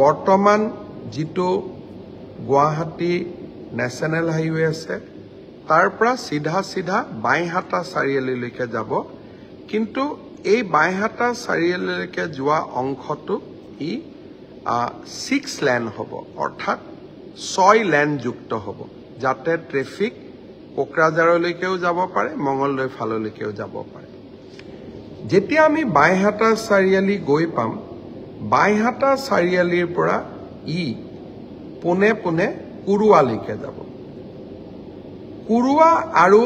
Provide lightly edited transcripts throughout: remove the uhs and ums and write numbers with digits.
বৰ্তমান যিটো Guwahati national highway আছে তাৰ পৰা সিধা বাইহাটা চাৰিআলিলৈকে যাব কিন্তু এই বাইহাটা চাৰিআলিলৈকে যোৱা অংশটো ই 6 লেন হ'ব অৰ্থাৎ 6 লেন যুক্ত হ'ব যাতে ট্ৰেফিক কোকৰাঝাৰলৈকেও যাব পাৰে মঙ্গলদৈ ফাললৈকেও যাব পাৰে যেতিয়া আমি বাইহাটা চাৰিআলি গৈ পাম বাইহাটা চাৰিআলিৰ পৰা ই পুনে কুৰুৱালৈকে যাব কুৰুৱা আৰু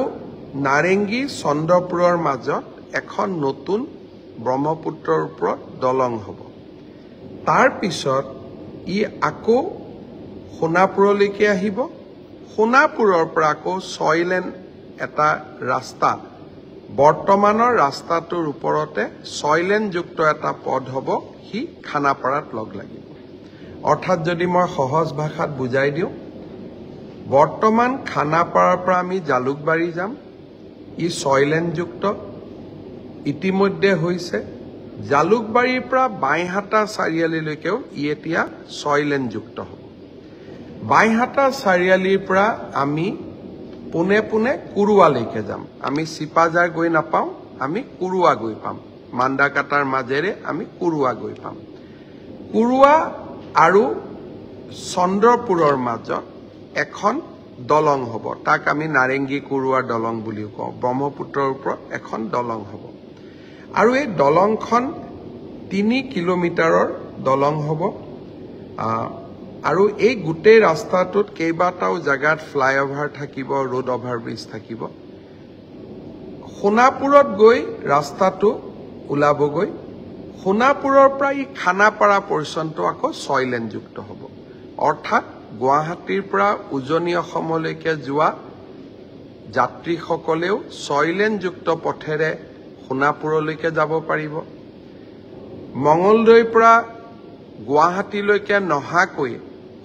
নাৰেংগী চন্দ্ৰপুৰৰ মাজত এখন নতুন ব্ৰহ্মপুত্ৰৰ ওপৰত দলং হ'ব তাৰ পিছত ই আকৌ সোণাপুৰলৈকে আহিব সোণাপুৰৰ পৰা আকৌ 6 লেন এটা ৰাস্তা বৰ্তমানৰ ৰাস্তাটোৰ ওপৰতে 6 লেন যুক্ত এটা পথ হ'ব হি খানাপাৰাত লগ লাগিব অৰ্থাৎ যদি মই সহজ ভাষাত বুজাই দিওঁ বৰ্তমান খানাপাৰাৰ পৰা আমি জালুকবাৰী যাম ই 6 লেন যুক্ত ইতিমধ্যে হৈছে জালুকবাৰীৰ পৰা বাইহাটা চাৰিআলিলৈকেও ই এতিয়া 6 লেন যুক্ত হ'ব বাইহাটা চাৰিআলিৰ পৰা আমি পুনে কুৰুৱালৈকে যাম আমি চিপাজাৰ গৈ নাপাওঁ আমি কুৰুৱা গৈ পাম মান্দাকাটাৰ মাজেৰে আমি কুৰুৱা গৈ পাম কুৰুৱা আৰু চন্দ্ৰপুৰৰ মাজত এখন দলং হ'ব তাক আমি নাৰেংগী কুৰুৱা দলং বুলিও কওঁ ব্ৰহ্মপুত্ৰৰ ওপৰত এখন দলং হ'ব আৰু এই দলংখন 3 কিলোমিটাৰৰ দলং হ'ব আৰু এই গোটেই ৰাস্তাটোত কেইবাটাও জাগাত ফ্লাইঅভাৰ থাকিব ৰোড অভাৰব্ৰিজ থাকিব সোণাপুৰত গৈ ৰাস্তাটো ওলাবগৈ সোণাপুৰৰ পৰা ই খানাপাৰা পৰ্যন্ত আকৌ 6 লেন যুক্ত হ'ব অৰ্থাৎ গুৱাহাটীৰ পৰা উজনি অসমলৈকে যোৱা যাত্ৰীসকলেও 6 লেন যুক্ত পথেৰে সোণাপুৰলৈকে যাব পাৰিব মঙ্গলদৈৰ পৰা গুৱাহাটীলৈকে নহাকৈ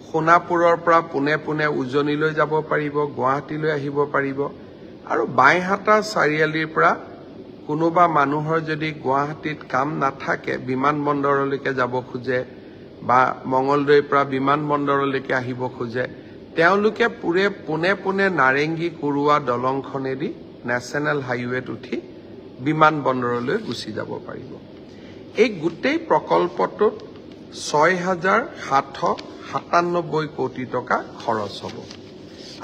সোণাপুৰৰ পৰা পুনে উজনিলৈ যাব পাৰিব গুৱাহাটীলৈ আহিব পাৰিব আৰু বাইহাটা চাৰিআলিৰ পৰা কোনোবা মানুহৰ যদি গুৱাহাটীত কাম নাথাকে বিমানবন্দৰলৈকে যাব খোজে বা মঙ্গলদৈৰ পৰা বিমানবন্দৰলৈকে আহিব খোজে তেওঁলোকে পুনে নাৰেংগী কুৰুৱা দলংখনেদি নেশ্যনেল হাইৱেত উঠি বিমানবন্দৰলৈ গুচি যাব পাৰিব এই গোটেই প্ৰকল্পটোত 6,797 কোটি টকা খৰচ হ'ব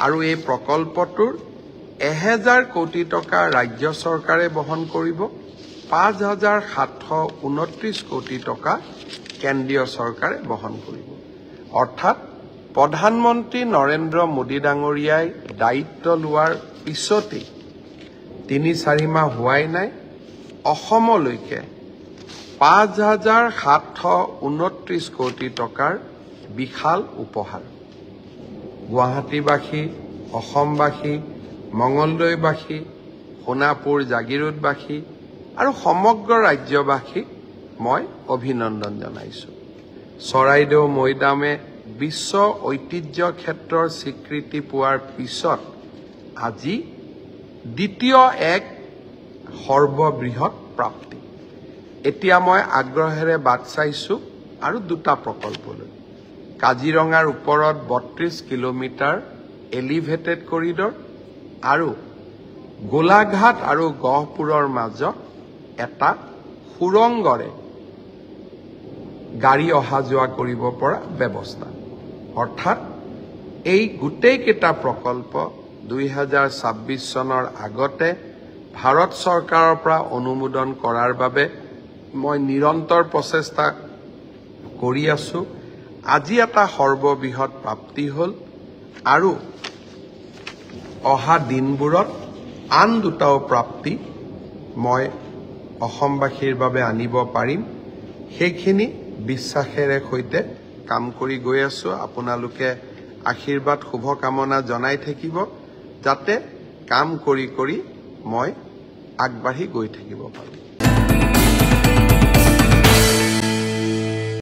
আৰু এই প্ৰকল্পটোৰ 1,000 কোটি টকা ৰাজ্য চৰকাৰে বহন কৰিব 5,729 কোটি টকা কেন্দ্ৰীয় চৰকাৰে বহন কৰিব অৰ্থাৎ প্ৰধানমন্ত্ৰী নৰেন্দ্ৰ মোদী ডাঙৰীয়াই দায়িত্ব লোৱাৰ পিছতে 3-4 মাহ হোৱাই নাই অসমলৈকে 5,729 কোটি টকাৰ বিশাল উপহাৰ গুৱাহাটীবাসী অসমবাসী মঙ্গলদৈবাসী সোণাপুৰ জাগিৰোডবাসী আৰু সমগ্ৰ ৰাজ্যবাসীক মই অভিনন্দন জনাইছো চৰাইদেউ মৈদামে বিশ্ব ঐতিহ্য ক্ষেত্ৰৰ স্বীকৃতি পোৱাৰ পিছত আজি দ্বিতীয় এক সৰ্ববৃহৎ প্ৰাপ্তি এতিয়া মই আগ্ৰহেৰে বাট চাইছো আৰু দুটা প্ৰকল্পলৈ কাজিৰঙাৰ ওপৰত 32 কিলোমিটাৰ এলিভেটেড কৰিডৰ আৰু গোলাঘাট আৰু গহপুৰৰ মাজত এটা সুৰংগৰে গাড়ী অহা যোৱা কৰিব পৰা ব্যৱস্থা অৰ্থাৎ এই গোটেই কেইটা প্ৰকল্প 2026 চনৰ আগতে ভাৰত চৰকাৰৰ পৰা অনুমোদন কৰাৰ বাবে মই নিৰন্তৰ প্ৰচেষ্টা কৰি আছো আজি এটা সৰ্ববৃহৎ প্ৰাপ্তি হ'ল আৰু অহা দিনবোৰত আন দুটাও প্ৰাপ্তি মই অসমবাসীৰ বাবে আনিব পাৰিম সেইখিনি বিশ্বাসেৰে সৈতে কাম কৰি গৈ আছো আপোনালোকে আশীৰ্বাদ শুভকামনা জনাই থাকিব যাতে কাম কৰি মই আগবাঢ়ি গৈ থাকিব পাৰোঁ